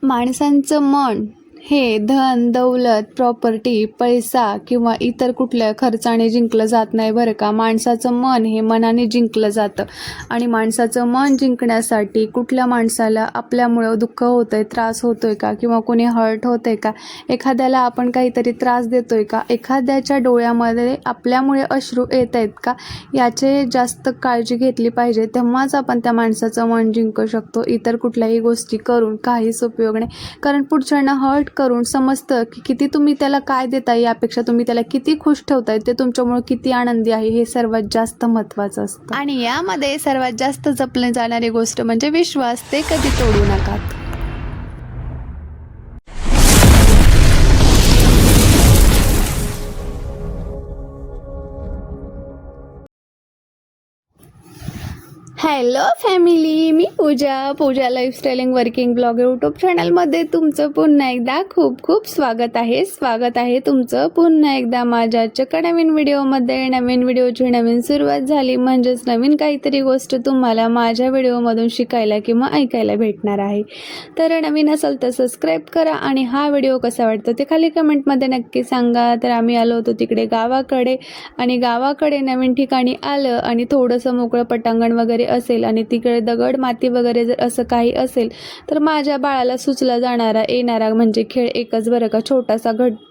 माणसांचं मन हे धन, दौलत, प्रॉपर्टी, पैसा किंवा इतर कुठल्या खर्चाने जिंकलं जात नाही बरं का. माणसाचं मन हे मनाने जिंकलं जातं आणि माणसाचं मन जिंकण्यासाठी कुठल्या माणसाला आपल्यामुळं दुःख होतंय, त्रास होतोय का किंवा कोणी हर्ट होतंय का, एखाद्याला आपण काहीतरी त्रास देतोय का, एखाद्याच्या डोळ्यामध्ये आपल्यामुळे अश्रू येत आहेत का, याचे जास्त काळजी घेतली पाहिजे. तेव्हाच आपण त्या माणसाचं मन जिंकू शकतो. इतर कुठल्याही गोष्टी करून काहीच उपयोग नाही, कारण पुढच्यांना हर्ट करून समजतं की किती तुम्ही त्याला काय देताय यापेक्षा तुम्ही त्याला किती खुश ठेवताय, ते तुमच्यामुळे किती आनंदी आहे हे सर्वात जास्त महत्त्वाचं असतं. आणि यामध्ये सर्वात जास्त जपली जाणारी गोष्ट म्हणजे विश्वास. ते कधी तोडू नका. हॅलो फॅमिली, मी पूजा लाईफस्टाईलिंग वर्किंग ब्लॉगर यूट्यूब चॅनलमध्ये तुमचं पुन्हा एकदा खूप खूप स्वागत आहे तुमचं पुन्हा एकदा माझ्या आजच्या नवीन व्हिडिओमध्ये. नवीन व्हिडिओची नवीन सुरुवात झाली म्हणजेच नवीन काहीतरी गोष्ट तुम्हाला माझ्या व्हिडिओमधून शिकायला किंवा ऐकायला भेटणार आहे. तर नवीन असेल तर सबस्क्राईब करा आणि हा व्हिडिओ कसा वाटतो ते खाली कमेंटमध्ये नक्की सांगा. तर आम्ही आलो होतो तिकडे गावाकडे आणि गावाकडे नवीन ठिकाणी आलं आणि थोडंसं मोकळं पटांगण वगैरे असेल आणि तिकडे दगड माती वगैरे जर असं काही असेल तर माझ्या बाळाला सुचला येणारा म्हणजे खेळ एकच बरं का. छोटासा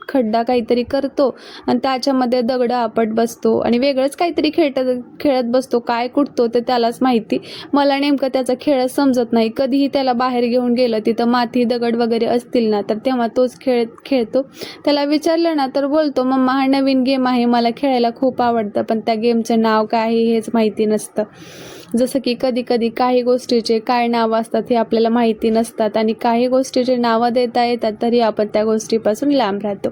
खड्डा काहीतरी करतो आणि त्याच्यामध्ये दगड आपट बसतो आणि वेगळंच काहीतरी खेळत बसतो. काय कुठतो ते त्यालाच माहिती. मला नेमकं त्याचा खेळच समजत नाही. कधीही त्याला बाहेर घेऊन गेलं तिथं माती दगड वगैरे असतील ना तर तेव्हा तोच खेळतो. त्याला विचारलं ना तर बोलतो, मम्मा हा नवीन गेम आहे, मला खेळायला खूप आवडतं, पण त्या गेमचं नाव काय आहे हेच माहिती नसतं. जसं की कधी काही गोष्टीचे काय नाव असतात हे आपल्याला माहिती नसतात आणि काही गोष्टीचे नावं देता येतात तरी आपण त्या गोष्टीपासून लांब राहतो.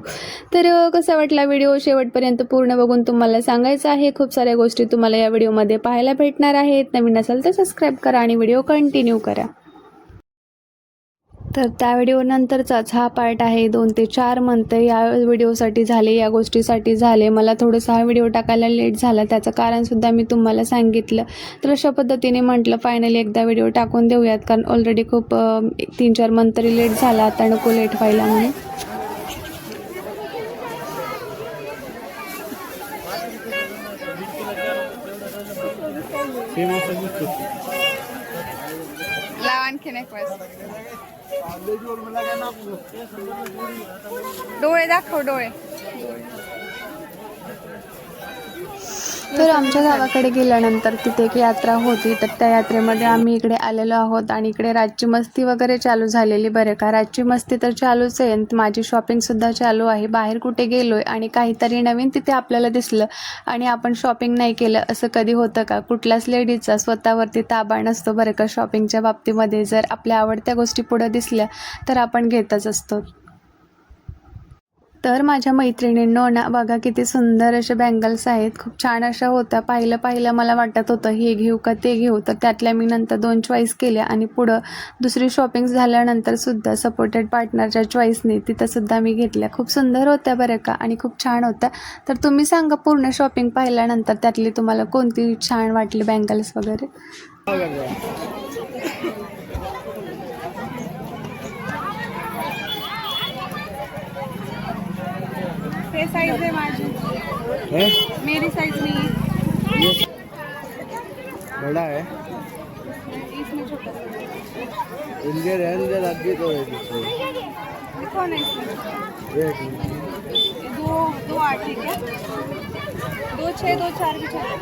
तर कसा वाटला व्हिडिओ शेवटपर्यंत पूर्ण बघून तुम्हाला सांगायचं आहे, खूप साऱ्या गोष्टी तुम्हाला या व्हिडिओमध्ये पाहायला भेटणार आहेत. नवीन असेल तर सबस्क्राईब करा आणि व्हिडिओ कंटिन्यू करा. तर त्या व्हिडिओनंतरचाच हा पार्ट आहे. 2 ते 4 मंथ या व्हिडिओसाठी झाले, या गोष्टीसाठी झाले. मला थोडंसं हा व्हिडिओ टाकायला लेट झाला, त्याचं कारणसुद्धा मी तुम्हाला सांगितलं. तर अशा पद्धतीने म्हटलं फायनली एकदा व्हिडिओ टाकून देऊयात, कारण ऑलरेडी खूप 3-4 मंथ तरी लेट झाला, आता नको लेट व्हायला म्हणून. आणखीन एक वेळेस डोळे दाखव, डोळे. तर आमच्या गावाकडे गेल्यानंतर तिथे एक यात्रा होती, तर त्या यात्रेमध्ये आम्ही इकडे आलेलो आहोत आणि इकडे रातची मस्ती वगैरे चालू झालेली बरं का. रातची मस्ती तर चालूच आहे, माझी शॉपिंगसुद्धा चालू आहे. बाहेर कुठे गेलो आहे आणि काहीतरी नवीन तिथे आपल्याला दिसलं आणि आपण शॉपिंग नाही केलं असं कधी होतं का? कुठल्याच लेडीजचा स्वतःवरती ताबा नसतो बरं का शॉपिंगच्या बाबतीमध्ये. जर आपल्या आवडत्या गोष्टी पुढं दिसल्या तर आपण घेतच असतो. तर माझ्या मैत्रिणींनो ना बघा किती सुंदर असे बँगल्स आहेत, खूप छान अशा होत्या. पाहिलं मला वाटत होतं हे घेऊ का ते घेऊ, तर त्यातल्या मी नंतर 2 चॉईस केल्या आणि पुढं दुसरी शॉपिंग झाल्यानंतर सुद्धा सपोर्टेड पार्टनरच्या चॉईसने तिथंसुद्धा मी घेतल्या. खूप सुंदर होत्या बरं का आणि खूप छान होत्या. तर तुम्ही सांगा पूर्ण शॉपिंग पाहिल्यानंतर त्यातली तुम्हाला कोणती छान वाटली बँगल्स वगैरे. ये साइज है माझी, मेरी साइज नहीं है, बड़ा है इसमें छोटा सा इनके रहने दे लग गई तो दिखो ना इसमें दो 8 ठीक है, 2 6 2 4 भी छोटा,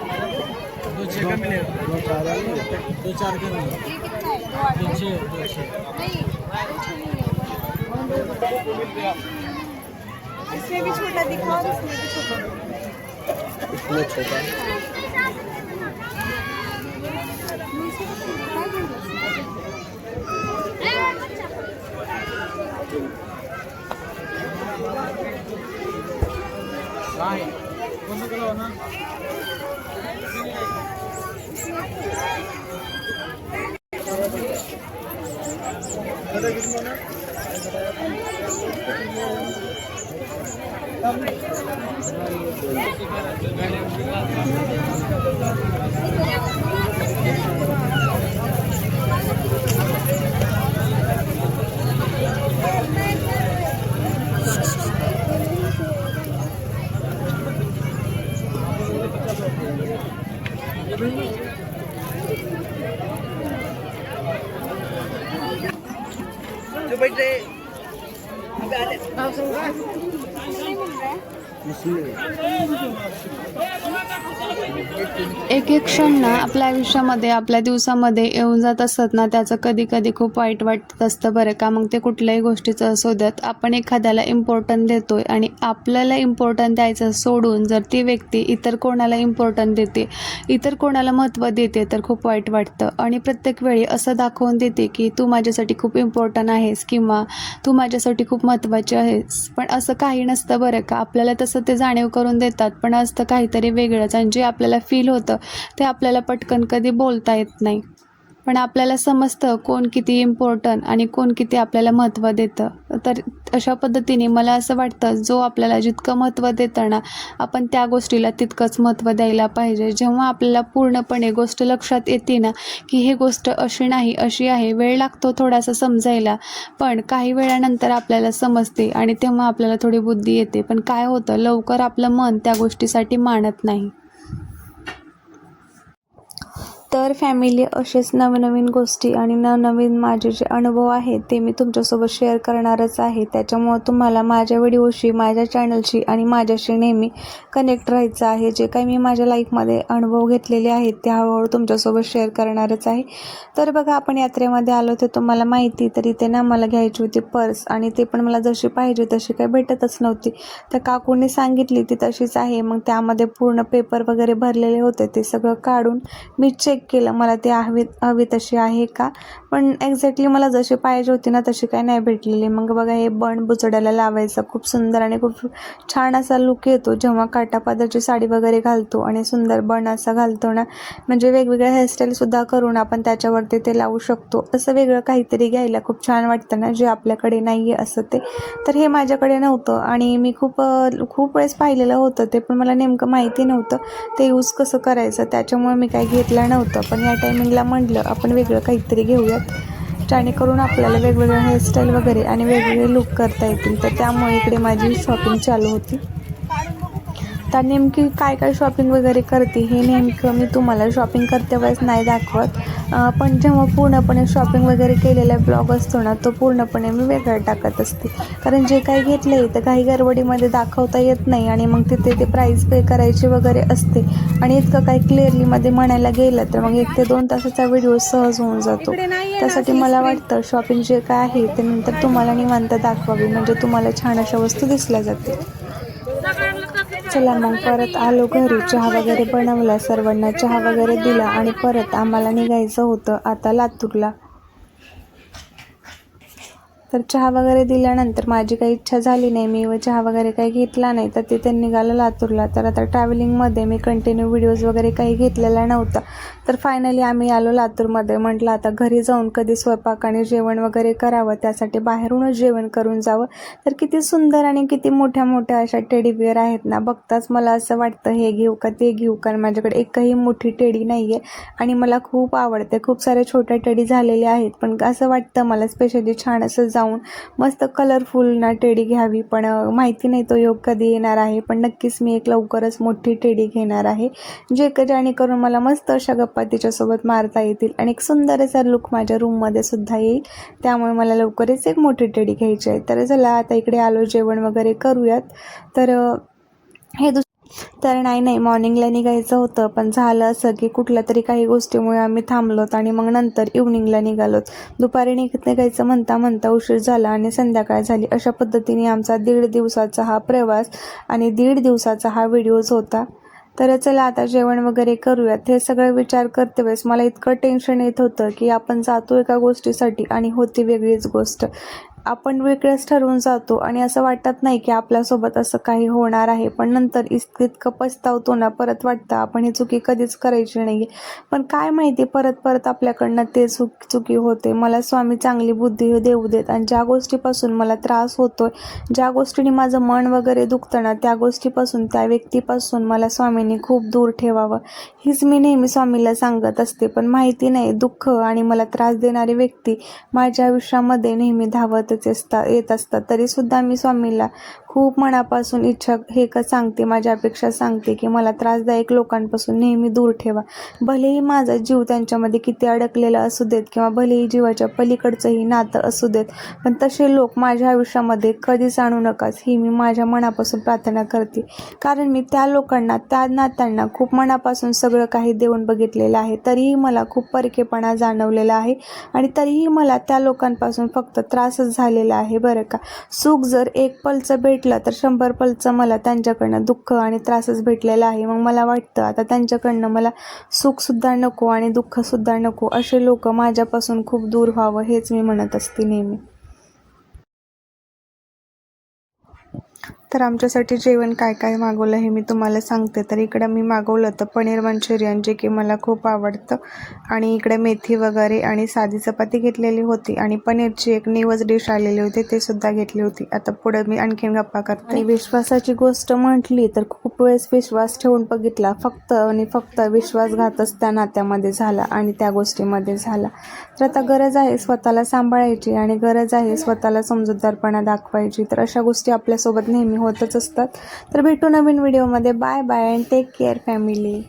2 6 का मिलेगा, 2 4 का मिलेगा, ये कितना है 2 8 2 नहीं 2 6 नहीं है, इसमें भी छोटा दिखा और इसमें भी छोटा, इसमें छोटा जो बैठ रहे अबे आले एक एक क्षण ना आपल्या आयुष्यामध्ये आपल्या दिवसामध्ये येऊन जात असतात ना, त्याचं कधी कधी खूप वाईट वाटत असतं बरं का. मग ते कुठल्याही गोष्टीचं असू द्यात, आपण एखाद्याला इम्पॉर्टन्ट देतोय आणि आपल्याला इम्पॉर्टन्ट द्यायचं सोडून जर ती व्यक्ती इतर कोणाला इम्पॉर्टन्ट देते, इतर कोणाला महत्त्व देते, तर खूप वाईट वाटतं. आणि प्रत्येक वेळी असं दाखवून देते की तू माझ्यासाठी खूप इम्पॉर्टंट आहेस किंवा तू माझ्यासाठी खूप महत्त्वाची आहेस. पण असं काही नसतं बरं का. आपल्याला तसं ते जाणीव करून देतात, पण असतं काहीतरी वेगळंच. आणि जे आपल्याला फील होतं ते आपल्याला पटकन कधी बोलता येत नाही. पण आपल्याला समजतं कोण किती इम्पॉर्टंट आणि कोण किती आपल्याला महत्त्व देतं. तर अशा पद्धतीने मला असं वाटतं, जो आपल्याला जितकं महत्त्व देतं ना, आपण त्या गोष्टीला तितकंच महत्त्व द्यायला पाहिजे. जेव्हा आपल्याला पूर्णपणे गोष्ट लक्षात येते ना, की ही गोष्ट अशी नाही अशी आहे, वेळ लागतो थोडासा समजायला, पण काही वेळानंतर आपल्याला समजते आणि तेव्हा आपल्याला थोडी बुद्धी येते. पण काय होतं, लवकर आपलं मन त्या गोष्टीसाठी मानत नाही. तर फॅमिली, असेच नवनवीन गोष्टी आणि नवनवीन माझे जे अनुभव आहेत ते मी तुमच्यासोबत शेअर करणारच आहे. त्याच्यामुळं तुम्हाला माझ्या व्हिडिओशी, माझ्या चॅनलशी आणि माझ्याशी नेहमी कनेक्ट राहायचं आहे. जे काही मी माझ्या लाईफमध्ये अनुभव घेतलेले आहेत ते हळूहळू तुमच्यासोबत शेअर करणारच आहे. तर बघा, आपण यात्रेमध्ये आलो ते तुम्हाला माहिती. तर इथे ना मला घ्यायची होती पर्स, आणि ते पण मला जशी पाहिजे तशी काही भेटतच नव्हती. त्या काकूंनी सांगितली ती तशीच आहे. मग त्यामध्ये पूर्ण पेपर वगैरे भरलेले होते, ते सगळं काढून मी चेक केलं, मला ते हवी तशी आहे का. पण एक्झॅक्टली मला जशी पाहिजे होती ना तशी काय नाही भेटलेली. मग बघा, हे बन बुचड्याला लावायचं खूप सुंदर आणि खूप छान असा लुक येतो जेव्हा काठापदराची साडी वगैरे घालतो आणि सुंदर बन असा घालतो ना. म्हणजे वेगवेगळ्या हेअरस्टाईलसुद्धा करून आपण त्याच्यावरती ते लावू शकतो. असं वेगळं काहीतरी घ्यायला खूप छान वाटतं ना, जे आपल्याकडे नाही आहे असं ते. तर हे माझ्याकडे नव्हतं आणि मी खूप वेळेस पाहिलेलं होतं ते, पण मला नेमकं माहिती नव्हतं ते यूज कसं करायचं. त्याच्यामुळे मी काही घेतलं नव्हतं. पण या टायमिंगला म्हटलं आपण वेगळं काहीतरी घेऊयात, जेणेकरून आपल्याला वेगवेगळ्या हेअरस्टाईल वगैरे आणि वेगवेगळे लुक करता येतील. तर त्यामुळे इकडे माझी शॉपिंग चालू होती. तर नेमकी काय काय शॉपिंग वगैरे करते हे नेमकं मी तुम्हाला शॉपिंग करते वेळेस नाही दाखवत. पण जेव्हा पूर्णपणे शॉपिंग वगैरे केलेला ब्लॉग असतो ना, तो पूर्णपणे मी वेगळा टाकत असते. कारण जे काही घेतलं आहे तर काही गडबडीमध्ये दाखवता येत नाही आणि मग तिथे ते प्राईस पे करायची वगैरे असते. आणि इतकं काही क्लिअरलीमध्ये म्हणायला गेलं तर मग 1 ते 2 तासाचा व्हिडिओ सहज होऊन जातो. त्यासाठी मला वाटतं शॉपिंग जे काय आहे ते नंतर तुम्हाला निवांत दाखवावी, म्हणजे तुम्हाला छान अशा वस्तू दिसल्या जातील. चला मग परत आलो घरी, चहा वगैरे बनवला, सर्वांना चहा वगैरे दिला आणि परत आम्हाला निघायचं होतं आता लातूरला. तर चहा वगैरे दिल्यानंतर माझी काही इच्छा झाली नाही, मी चहा वगैरे काही घेतला नाही, तर तिथे निघालं लातूरला. तर आता ट्रॅव्हलिंगमध्ये मी कंटिन्यू व्हिडिओज वगैरे काही घेतलेला नव्हता. तर फायनली आम्ही आलो लातूरमध्ये. म्हटलं आता घरी जाऊन कधी स्वयंपाक आणि जेवण वगैरे करावं, त्यासाठी बाहेरूनच जेवण करून जावं. तर किती सुंदर आणि किती मोठ्या मोठ्या अशा टेडीबिअर आहेत ना, बघताच मला असं वाटतं हे घेऊ का ते घेऊ, कारण माझ्याकडे एकही मोठी टेडी नाही आहे आणि मला खूप आवडते. खूप साऱ्या छोट्या टेडी झालेल्या आहेत, पण असं वाटतं मला स्पेशली छान असं जाऊन मस्त कलरफुल ना टेडी घ्यावी. पण माहिती नाही तो योग कधी येणार आहे. पण नक्कीच मी एक लवकरच मोठी टेडी घेणार आहे, जेणेकरून मला मस्त अशा गप्पा तिच्यासोबत मारता येतील आणि एक सुंदर असा लुक माझ्या रूममध्ये सुद्धा येईल. त्यामुळे मला लवकरच एक मोठी टेडी घ्यायची आहे. तर चला आता इकडे आलो, जेवण वगैरे करूयात. तर नाही मॉर्निंगला निघायचं होतं, पण झालं असं की कुठल्या तरी काही गोष्टीमुळे आम्ही थांबलोत आणि मग नंतर इव्हनिंगला निघालोत. दुपारी निघायचं म्हणता उशीर झाला आणि संध्याकाळ झाली. अशा पद्धतीने आमचा 1.5 दिवसाचा हा प्रवास आणि 1.5 दिवसाचा हा व्हिडिओज होता. तर चला आता जेवण वगैरे करूयात. हे सगळं विचार करते वेळेस मला इतकं टेन्शन येत होतं की आपण जातो एका गोष्टीसाठी आणि होती वेगळीच गोष्ट. आपण वेगळंच ठरवून जातो आणि असं वाटत नाही की आपल्यासोबत असं काही होणार आहे, पण नंतर इतकं पस्तावतो ना, परत वाटतं आपण ही चुकी कधीच करायची नाही. पण काय माहिती परत आपल्याकडनं ते चुकी होते. मला स्वामी चांगली बुद्धी देऊ देत आणि ज्या गोष्टीपासून मला त्रास होतोय, ज्या गोष्टीने माझं मन वगैरे दुखतं ना, त्या गोष्टीपासून, त्या व्यक्तीपासून मला स्वामींनी खूप दूर ठेवावं, हीच मी नेहमी स्वामीला सांगत असते. पण माहिती नाही, दुःख आणि मला त्रास देणारी व्यक्ती माझ्या आयुष्यामध्ये नेहमी धावत येत असतात. तरीसुद्धा मी स्वामीला खूप मनापासून इच्छा हे का सांगते, माझी अपेक्षा सांगते की मला त्रासदायक लोकांपासून नेहमी दूर ठेवा. भलेही माझा जीव त्यांच्यामध्ये किती अडकलेला असू देत किंवा भलेही जीवाच्या पलीकडचंही नातं असू देत, पण तसे लोक माझ्या आयुष्यामध्ये कधीच आणू नकाच ही मी माझ्या मनापासून प्रार्थना करते. कारण मी त्या लोकांना, त्या नात्यांना खूप मनापासून सगळं काही देऊन बघितलेलं आहे. तरीही मला खूप परकेपणा जाणवलेला आहे आणि तरीही मला त्या लोकांपासून फक्त त्रासच झालेला आहे बरं का. सुख जर एक पलचं भेटलं तर 100 पलचं मला त्यांच्याकडनं दुःख आणि त्रासच भेटलेला आहे. मग मला वाटतं आता त्यांच्याकडनं मला सुखसुद्धा नको आणि दुःखसुद्धा नको. असे लोक माझ्यापासून खूप दूर व्हावं हेच मी म्हणत असते नेहमी. तर आमच्यासाठी जेवण काय काय मागवलं हे मी तुम्हाला सांगते. तर इकडे मी मागवलं होतं पनीर मंचुरियन, जे की मला खूप आवडतं. आणि इकडे मेथी वगैरे आणि साधी चपाती घेतलेली होती आणि पनीरची एक न्यूच डिश आलेली होती, ते सुद्धा घेतली होती. आता पुढे मी आणखीन गप्पा करते. आणि विश्वासाची गोष्ट म्हटली तर खूप वेळेस विश्वास ठेवून बघितला, फक्त आणि फक्त विश्वासघातच त्या नात्यामध्ये झाला आणि त्या गोष्टीमध्ये झाला. तर आता गरज आहे स्वतःला सांभाळायची आणि गरज आहे स्वतःला समजूतदारपणा दाखवायची. तर अशा गोष्टी आपल्यासोबत नेहमी होतच असतात. तर भेटू नवीन व्हिडिओमध्ये. Bye bye and take care family.